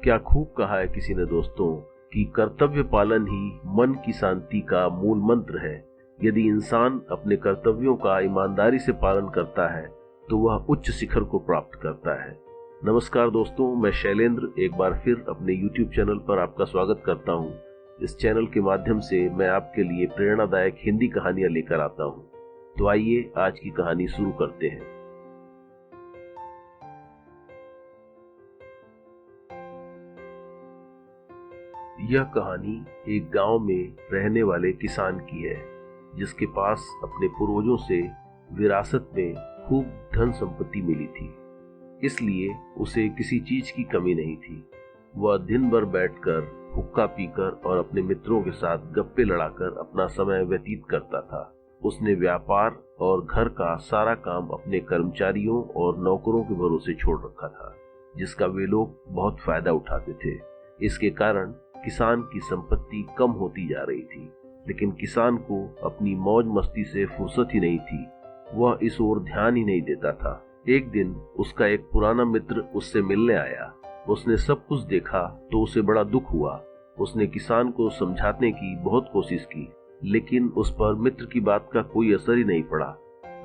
क्या खूब कहा है किसी ने दोस्तों कि कर्तव्य पालन ही मन की शांति का मूल मंत्र है। यदि इंसान अपने कर्तव्यों का ईमानदारी से पालन करता है तो वह उच्च शिखर को प्राप्त करता है। नमस्कार दोस्तों, मैं शैलेंद्र एक बार फिर अपने YouTube चैनल पर आपका स्वागत करता हूँ। इस चैनल के माध्यम से मैं आपके लिए प्रेरणादायक हिंदी कहानियां लेकर आता हूँ। तो आइए आज की कहानी शुरू करते हैं। यह कहानी एक गांव में रहने वाले किसान की है, जिसके पास अपने पूर्वजों से विरासत में खूब धन संपत्ति मिली थी। इसलिए उसे किसी चीज की कमी नहीं थी। वह दिन भर बैठकर हुक्का पीकर और अपने मित्रों के साथ गप्पे लड़ाकर अपना समय व्यतीत करता था। उसने व्यापार और घर का सारा काम अपने कर्मचारियों और नौकरों के भरोसे छोड़ रखा था, जिसका वे लोग बहुत फायदा उठाते थे। इसके कारण किसान की संपत्ति कम होती जा रही थी, लेकिन किसान को अपनी मौज मस्ती से फुर्सत ही नहीं थी। वह इस ओर ध्यान ही नहीं देता था। एक दिन उसका एक पुराना मित्र उससे मिलने आया। उसने सब कुछ देखा तो उसे बड़ा दुख हुआ। उसने किसान को समझाने की बहुत कोशिश की, लेकिन उस पर मित्र की बात का कोई असर ही नहीं पड़ा।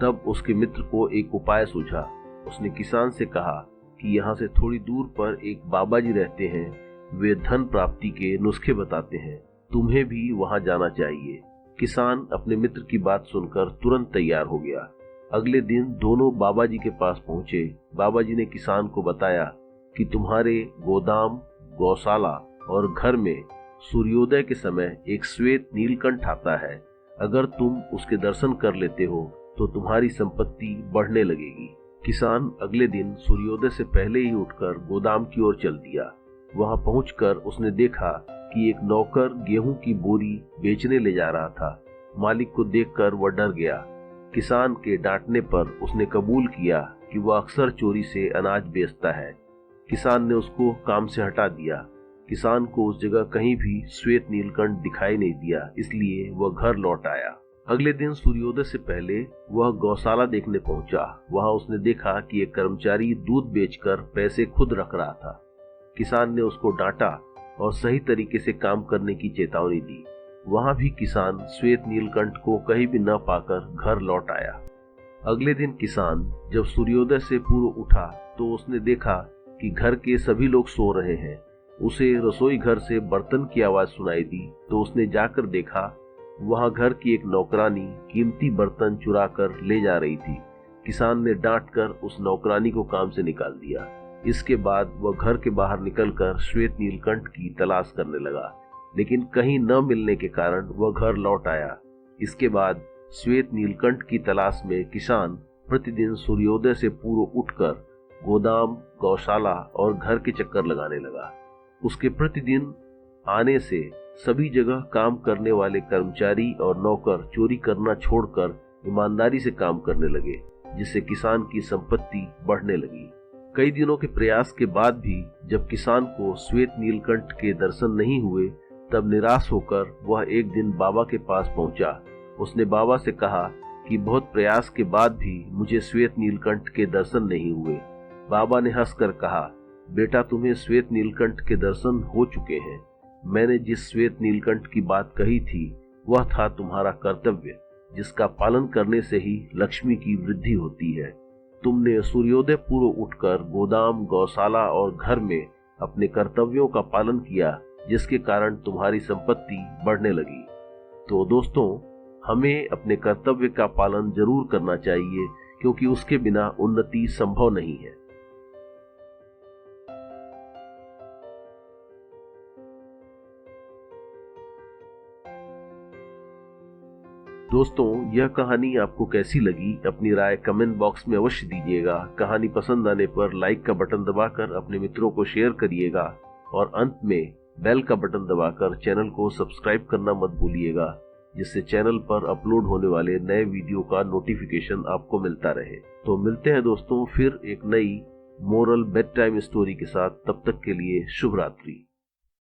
तब उसके मित्र को एक उपाय सूझा। उसने किसान से कहा कि यहाँ से थोड़ी दूर पर एक बाबा जी रहते हैं। वे धन प्राप्ति के नुस्खे बताते हैं, तुम्हें भी वहां जाना चाहिए। किसान अपने मित्र की बात सुनकर तुरंत तैयार हो गया। अगले दिन दोनों बाबा जी के पास पहुंचे। बाबा जी ने किसान को बताया कि तुम्हारे गोदाम, गौशाला और घर में सूर्योदय के समय एक श्वेत नीलकंठ आता है। अगर तुम उसके दर्शन कर लेते हो तो तुम्हारी संपत्ति बढ़ने लगेगी। किसान अगले दिन सूर्योदय से पहले ही उठकर गोदाम की ओर चल दिया। वहां पहुंचकर उसने देखा कि एक नौकर गेहूं की बोरी बेचने ले जा रहा था। मालिक को देखकर वह डर गया। किसान के डांटने पर उसने कबूल किया कि वह अक्सर चोरी से अनाज बेचता है। किसान ने उसको काम से हटा दिया। किसान को उस जगह कहीं भी श्वेत नीलकंठ दिखाई नहीं दिया, इसलिए वह घर लौट आया। अगले दिन सूर्योदय से पहले वह गौशाला देखने पहुंचा। वहां उसने देखा कि एक कर्मचारी दूध बेचकर पैसे खुद रख रहा था। किसान ने उसको डांटा और सही तरीके से काम करने की चेतावनी दी। वहां भी किसान श्वेत नीलकंठ को कहीं भी न पाकर घर लौट आया। अगले दिन किसान जब सूर्योदय से पूर्व उठा तो उसने देखा कि घर के सभी लोग सो रहे हैं। उसे रसोई घर से बर्तन की आवाज सुनाई दी तो उसने जाकर देखा, वहां घर की एक नौकरानी कीमती बर्तन चुरा कर ले जा रही थी। किसान ने डांट कर उस नौकरानी को काम से निकाल दिया। इसके बाद वह घर के बाहर निकलकर श्वेत नीलकंठ की तलाश करने लगा, लेकिन कहीं न मिलने के कारण वह घर लौट आया। इसके बाद श्वेत नीलकंठ की तलाश में किसान प्रतिदिन सूर्योदय से पूर्व उठकर गोदाम, गौशाला और घर के चक्कर लगाने लगा। उसके प्रतिदिन आने से सभी जगह काम करने वाले कर्मचारी और नौकर चोरी करना छोड़कर ईमानदारी से काम करने लगे, जिससे किसान की संपत्ति बढ़ने लगी। कई दिनों के प्रयास के बाद भी जब किसान को श्वेत नीलकंठ के दर्शन नहीं हुए, तब निराश होकर वह एक दिन बाबा के पास पहुंचा। उसने बाबा से कहा कि बहुत प्रयास के बाद भी मुझे श्वेत नीलकंठ के दर्शन नहीं हुए। बाबा ने हंसकर कहा, बेटा तुम्हें श्वेत नीलकंठ के दर्शन हो चुके हैं। मैंने जिस श्वेत नीलकंठ की बात कही थी वह था तुम्हारा कर्तव्य, जिसका पालन करने से ही लक्ष्मी की वृद्धि होती है। तुमने सूर्योदय पूर्व उठकर गोदाम, गौशाला और घर में अपने कर्तव्यों का पालन किया, जिसके कारण तुम्हारी संपत्ति बढ़ने लगी। तो दोस्तों, हमें अपने कर्तव्य का पालन जरूर करना चाहिए, क्योंकि उसके बिना उन्नति संभव नहीं है। दोस्तों, यह कहानी आपको कैसी लगी अपनी राय कमेंट बॉक्स में अवश्य दीजिएगा। कहानी पसंद आने पर लाइक का बटन दबाकर अपने मित्रों को शेयर करिएगा और अंत में बेल का बटन दबाकर चैनल को सब्सक्राइब करना मत भूलिएगा, जिससे चैनल पर अपलोड होने वाले नए वीडियो का नोटिफिकेशन आपको मिलता रहे। तो मिलते हैं दोस्तों फिर एक नई मोरल बेड टाइम स्टोरी के साथ। तब तक के लिए शुभ रात्रि।